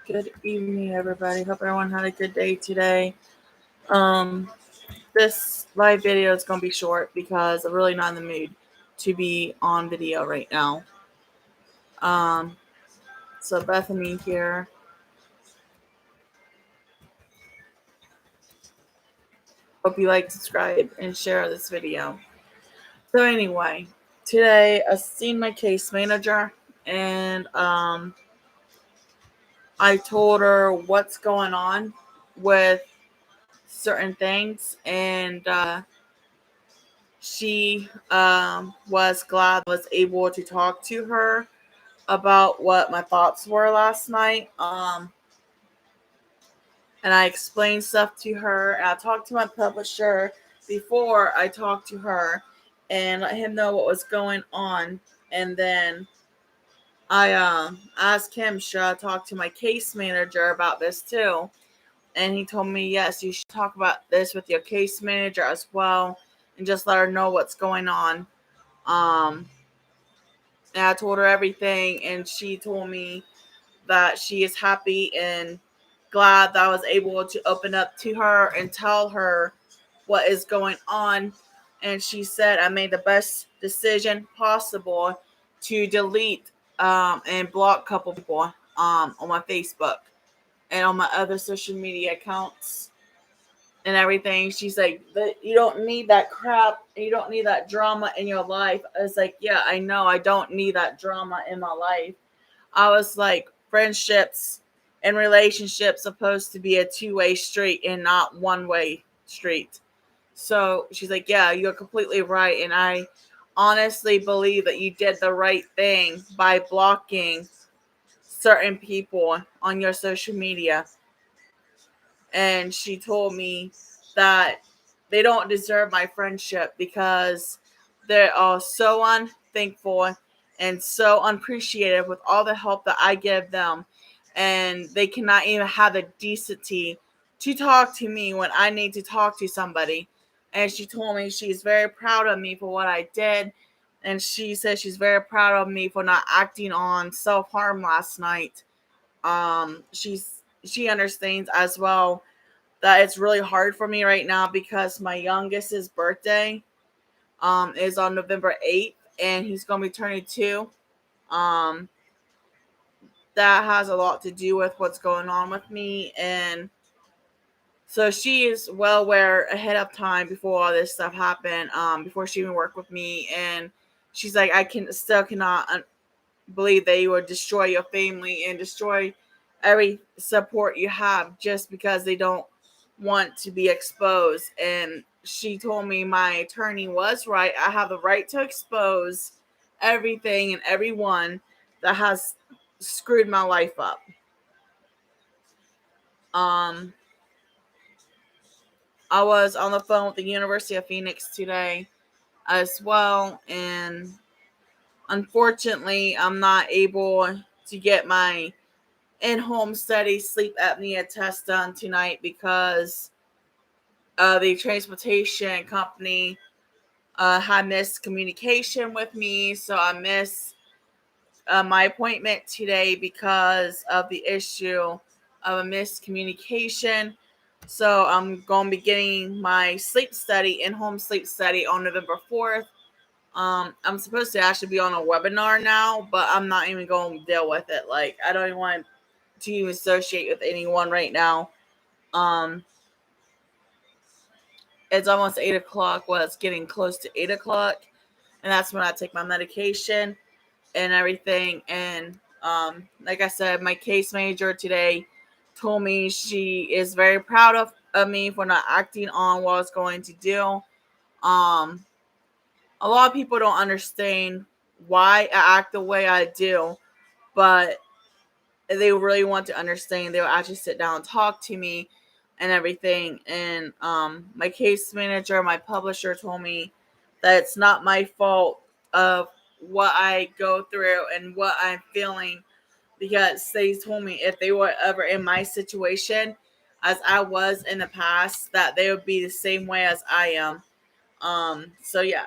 Good evening, everybody. Hope everyone had a good day today. Um, this live video is going to be short because I'm really not in the mood to be on video right now. Um, so Bethany here. Hope you like, subscribe, and share this video. So anyway, today I seen my case manager and I told her what's going on with certain things and she was glad I was able to talk to her about what my thoughts were last night. And I explained stuff to her. And I talked to my publisher before I talked to her and let him know what was going on. And then I asked him, should I talk to my case manager about this too? And he told me, yes, you should talk about this with your case manager as well and just let her know what's going on. Um, and I told her everything, and she told me that she is happy and glad that I was able to open up to her and tell her what is going on. And she said I made the best decision possible to delete and block a couple people on my Facebook and on my other social media accounts and everything. She's like, you don't need that crap. You don't need that drama in your life. I was like, yeah, I know. I don't need that drama in my life. I was like, friendships and relationships supposed to be a two-way street and not one-way street. So she's like, yeah, you're completely right. And I honestly believe that you did the right thing by blocking certain people on your social media. And she told me that they don't deserve my friendship because they are so unthankful and so unappreciative with all the help that I give them. And they cannot even have the decency to talk to me when I need to talk to somebody. And she told me she's very proud of me for what I did. And she said she's very proud of me for not acting on self-harm last night. She understands as well that it's really hard for me right now because my youngest's birthday is on November 8th and he's going to be turning 2. Um, that has a lot to do with what's going on with me. And so she is well aware ahead of time before all this stuff happened, before she even worked with me. And she's like, I cannot believe that you would destroy your family and destroy every support you have just because they don't want to be exposed. And she told me my attorney was right. I have the right to expose everything and everyone that has screwed my life up. Um, I was on the phone with the University of Phoenix today as well, and unfortunately, I'm not able to get my in-home study sleep apnea test done tonight because the transportation company had miscommunication with me. So I missed my appointment today because of the issue of a miscommunication. So I'm going to be getting my sleep study, in-home sleep study on November 4th. I'm supposed to actually be on a webinar now, but I'm not even going to deal with it. Like, I don't even want to even associate with anyone right now. Um, it's almost 8 o'clock. Well, it's getting close to 8 o'clock, and that's when I take my medication and everything. And like I said, my case manager today told me she is very proud of me for not acting on what I was going to do. Um, a lot of people don't understand why I act the way I do, but they really want to understand. They'll actually sit down and talk to me and everything. And my case manager, my publisher told me that it's not my fault of what I go through and what I'm feeling, because they told me if they were ever in my situation as I was in the past, that they would be the same way as I am. So yeah.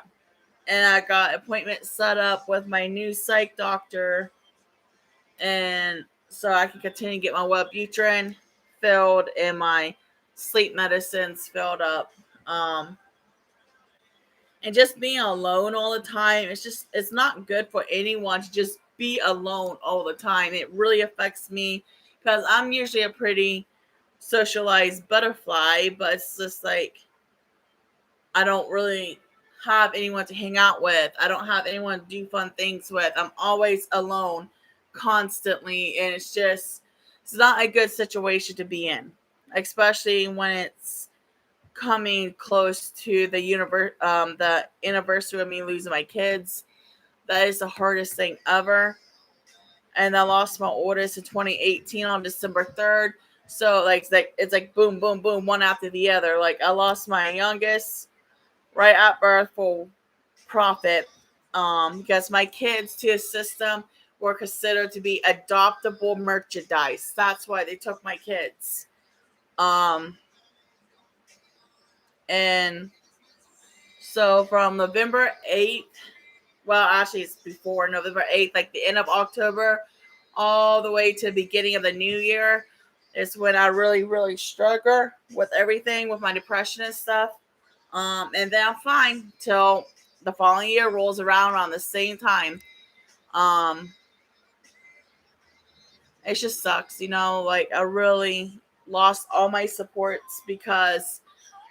And I got appointment set up with my new psych doctor, and so I can continue to get my Wellbutrin filled and my sleep medicines filled up. And just being alone all the time, it's not good for anyone to just be alone all the time. It really affects me because I'm usually a pretty socialized butterfly, but it's just like I don't really have anyone to hang out with. I don't have anyone to do fun things with. I'm always alone constantly, and it's not a good situation to be in, especially when it's coming close to the anniversary of me losing my kids. That is the hardest thing ever. And I lost my oldest in 2018 on December 3rd. So it's like boom, boom, boom, one after the other. Like I lost my youngest right at birth for profit, because my kids to a system were considered to be adoptable merchandise. That's why they took my kids. Um, and so from November 8th, well, actually, it's before November 8th, like the end of October, all the way to the beginning of the new year is when I really, really struggle with everything, with my depression and stuff. And then I'm fine till the following year rolls around the same time. Um, it just sucks, like I really lost all my supports because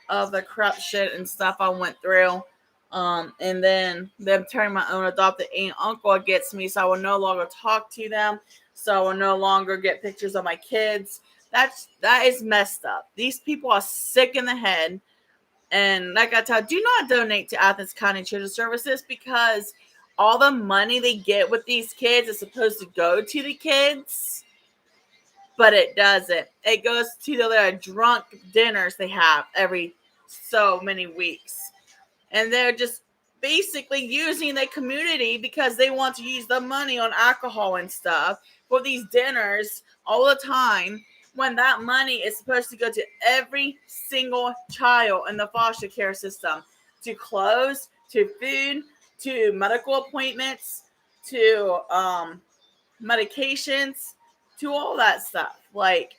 of the crap shit and stuff I went through. And then them turning my own adopted aunt and uncle against me, so I will no longer talk to them. So I will no longer get pictures of my kids. That is messed up. These people are sick in the head. And like I tell, do not donate to Athens County Children's Services because all the money they get with these kids is supposed to go to the kids, but it doesn't. It goes to the drunk dinners they have every so many weeks. And they're just basically using the community because they want to use the money on alcohol and stuff for these dinners all the time, when that money is supposed to go to every single child in the foster care system, to clothes, to food, to medical appointments, to medications, to all that stuff. Like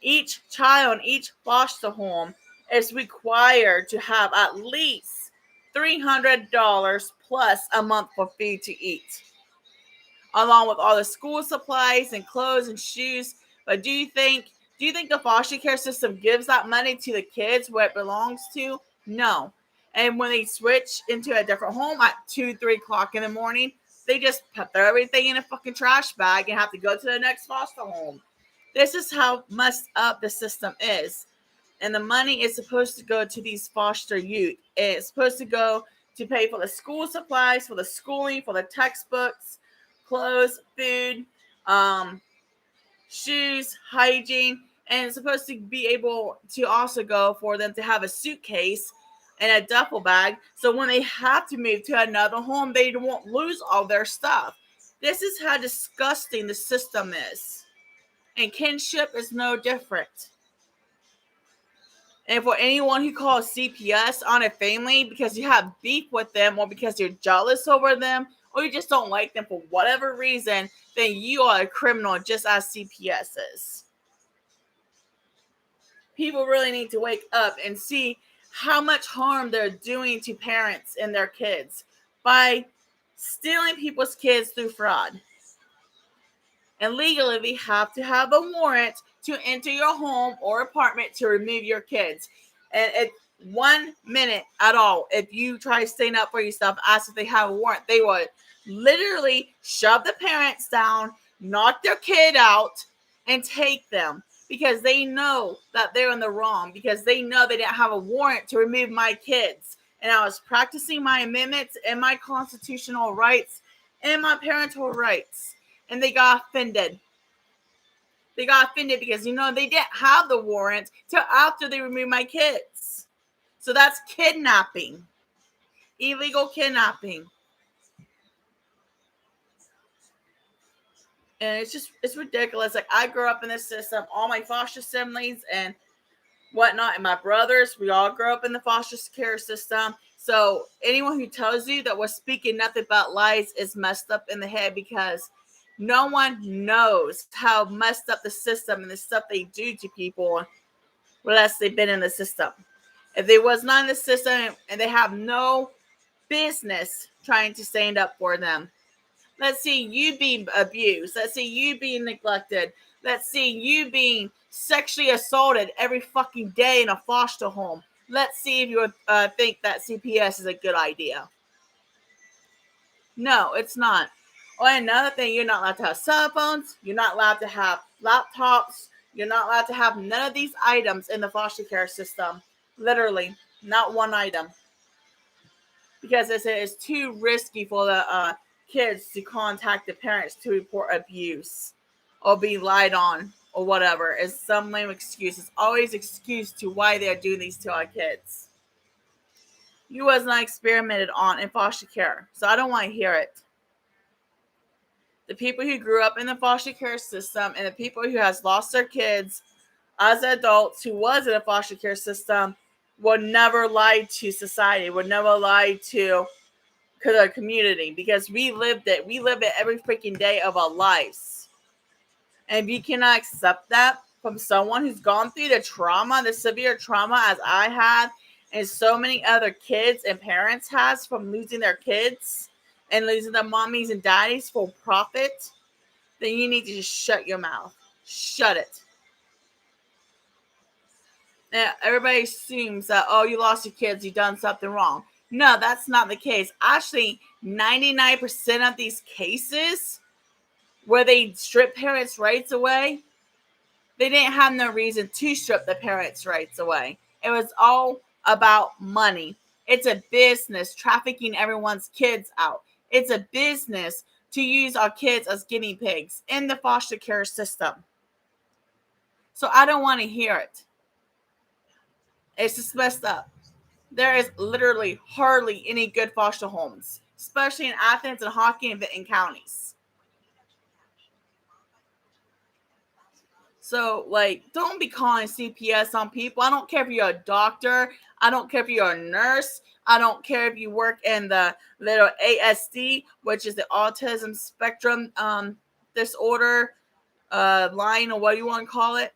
each child in each foster home is required to have at least $300 plus a month for food to eat, along with all the school supplies and clothes and shoes. But do you think the foster care system gives that money to the kids where it belongs to? No. And when they switch into a different home at 2-3 o'clock in the morning, they just throw everything in a fucking trash bag and have to go to the next foster home. This is how messed up the system is. And the money is supposed to go to these foster youth. It's supposed to go to pay for the school supplies, for the schooling, for the textbooks, clothes, food, shoes, hygiene, and it's supposed to be able to also go for them to have a suitcase and a duffel bag, so when they have to move to another home, they won't lose all their stuff. This is how disgusting the system is. And kinship is no different. And for anyone who calls CPS on a family because you have beef with them, or because you're jealous over them, or you just don't like them for whatever reason, then you are a criminal, just as CPS is. People really need to wake up and see how much harm they're doing to parents and their kids by stealing people's kids through fraud. And legally, they have to have a warrant to enter your home or apartment to remove your kids. And at 1 minute at all, if you try staying up for yourself, ask if they have a warrant, they would literally shove the parents down, knock their kid out, and take them, because they know that they're in the wrong, because they know they didn't have a warrant to remove my kids. And I was practicing my amendments and my constitutional rights and my parental rights. And they got offended. They got offended because, they didn't have the warrant till after they removed my kids. So that's kidnapping. Illegal kidnapping. And it's ridiculous. Like, I grew up in this system. All my foster siblings and whatnot, and my brothers, we all grew up in the foster care system. So anyone who tells you that we're speaking nothing but lies is messed up in the head, because No one knows how messed up the system and the stuff they do to people unless they've been in the system. If they was not in the system and they have no business trying to stand up for them. Let's see you being abused. Let's see you being neglected. Let's see you being sexually assaulted every fucking day in a foster home. Let's see if you think that CPS is a good idea. No, it's not. Oh, and another thing, you're not allowed to have cell phones. You're not allowed to have laptops. You're not allowed to have none of these items in the foster care system. Literally, not one item. Because they say it's too risky for the kids to contact the parents to report abuse or be lied on or whatever. It's some lame excuse. It's always excuse to why they're doing these to our kids. You was not experimented on in foster care, so I don't want to hear it. The people who grew up in the foster care system and the people who has lost their kids as adults who was in a foster care system would never lie to society, would never lie to the community, because we lived it. We live it every freaking day of our lives. And if you cannot accept that from someone who's gone through the trauma, the severe trauma as I had, and so many other kids and parents has from losing their kids and losing their mommies and daddies for profit, then you need to just shut your mouth. Shut it. Now, everybody assumes that, oh, you lost your kids, you've done something wrong. No, that's not the case. Actually, 99% of these cases where they strip parents' rights away, they didn't have no reason to strip the parents' rights away. It was all about money. It's a business trafficking everyone's kids out. It's a business to use our kids as guinea pigs in the foster care system. So I don't want to hear it. It's just messed up. There is literally hardly any good foster homes, especially in Athens and Hocking and Vinton counties. So, don't be calling CPS on people. I don't care if you're a doctor. I don't care if you're a nurse. I don't care if you work in the little ASD, which is the autism spectrum disorder line, or what you want to call it.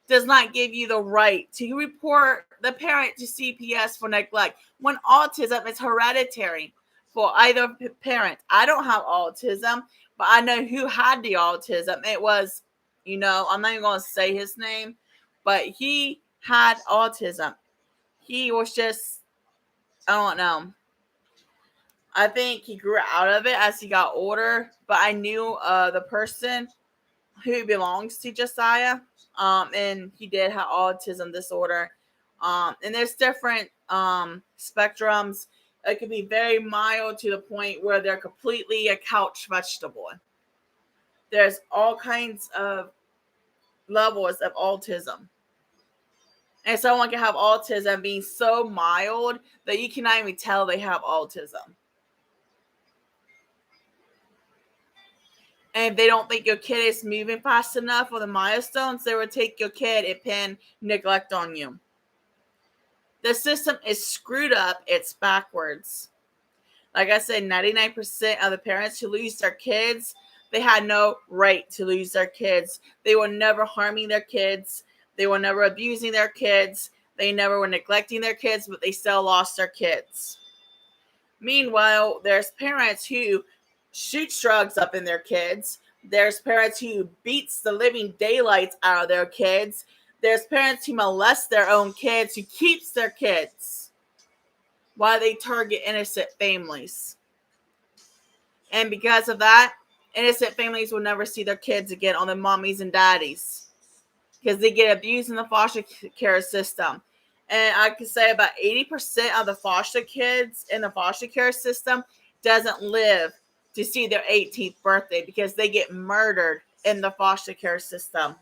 Does not give you the right to report the parent to CPS for neglect when autism is hereditary for either parent. I don't have autism, but I know who had the autism. It was, I'm not even going to say his name, but he had autism. He was just, I don't know. I think he grew out of it as he got older, but I knew the person who belongs to Josiah, and he did have autism disorder. And there's different spectrums. It could be very mild to the point where they're completely a couch vegetable. There's all kinds of levels of autism. And someone can have autism being so mild that you cannot even tell they have autism. And if they don't think your kid is moving fast enough for the milestones, they will take your kid and pin neglect on you. The system is screwed up. It's backwards. Like I said, 99% of the parents who lose their kids, they had no right to lose their kids. They were never harming their kids. They were never abusing their kids. They never were neglecting their kids, but they still lost their kids. Meanwhile, there's parents who shoots drugs up in their kids. There's parents who beats the living daylights out of their kids. There's parents who molest their own kids, who keeps their kids while they target innocent families. And because of that, innocent families will never see their kids again on their mommies and daddies because they get abused in the foster care system. And I can say about 80% of the foster kids in the foster care system doesn't live to see their 18th birthday because they get murdered in the foster care system.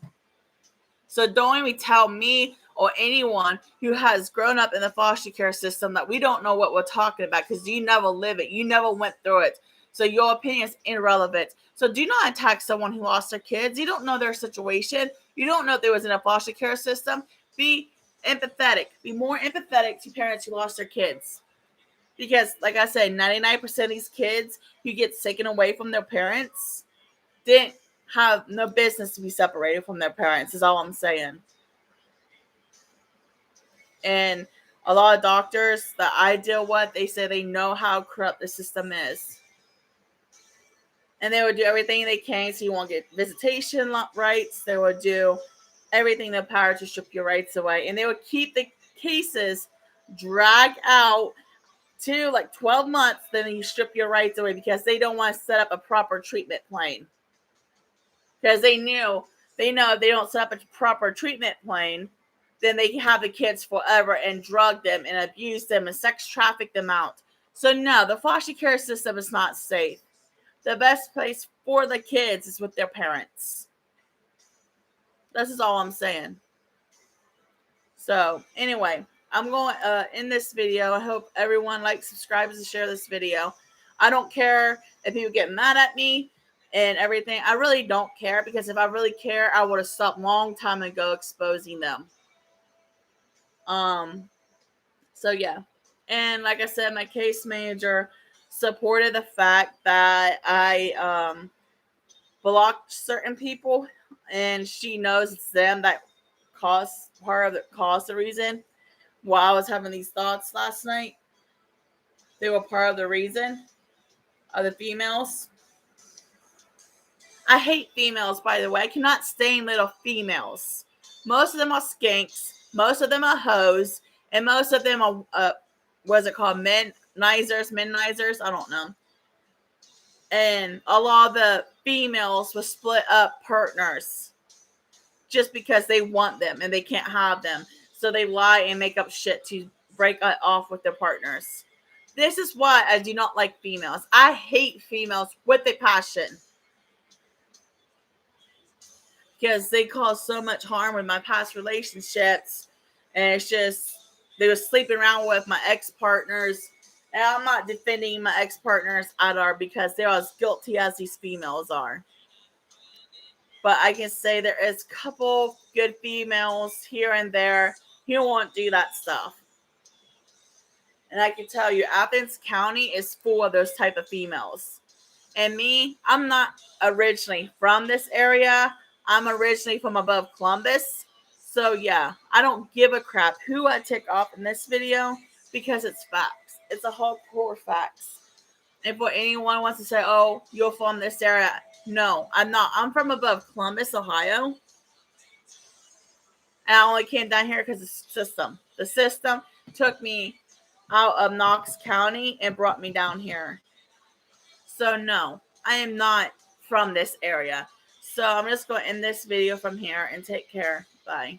So don't even tell me or anyone who has grown up in the foster care system that we don't know what we're talking about, because you never live it. You never went through it. So your opinion is irrelevant. So do not attack someone who lost their kids. You don't know their situation. You don't know if they was in a foster care system. Be empathetic. Be more empathetic to parents who lost their kids. Because, like I said, 99% of these kids who get taken away from their parents didn't have no business to be separated from their parents, is all I'm saying. And a lot of doctors that I deal with, they say they know how corrupt the system is. And they would do everything they can so you won't get visitation rights. They would do everything in their power to strip your rights away. And they would keep the cases drag out to like 12 months, then you strip your rights away because they don't want to set up a proper treatment plan. Because they know if they don't set up a proper treatment plan, then they have the kids forever and drug them and abuse them and sex traffic them out. So no, the foster care system is not safe. The best place for the kids is with their parents. This is all I'm saying. So anyway, I'm going to end this video. I hope everyone likes, subscribes, and share this video. I don't care if people get mad at me and everything. I really don't care, because if I really care, I would have stopped long time ago exposing them. So yeah. And like I said, my case manager supported the fact that I blocked certain people, and she knows it's them that caused the reason why I was having these thoughts last night. They were part of the reason of the females. I hate females, by the way. I cannot stand little females. Most of them are skanks. Most of them are hoes. And most of them are, what's it called? Menizers? I don't know. And a lot of the females will split up partners just because they want them and they can't have them. So they lie and make up shit to break off with their partners. This is why I do not like females. I hate females with a passion, because they cause so much harm with my past relationships. And it's just, they were sleeping around with my ex-partners. And I'm not defending my ex-partners at all, because they're as guilty as these females are. But I can say there is a couple good females here and there who won't do that stuff. And I can tell you, Athens County is full of those type of females. And me, I'm not originally from this area. I'm originally from above Columbus. So yeah, I don't give a crap who I tick off in this video, because it's facts. It's a whole core facts. If anyone wants to say, oh, you're from this area, no, I'm not. I'm from above Columbus, Ohio. And I only came down here because of the system. The system took me out of Knox County and brought me down here. So no, I am not from this area. So I'm just going to end this video from here, and take care. Bye.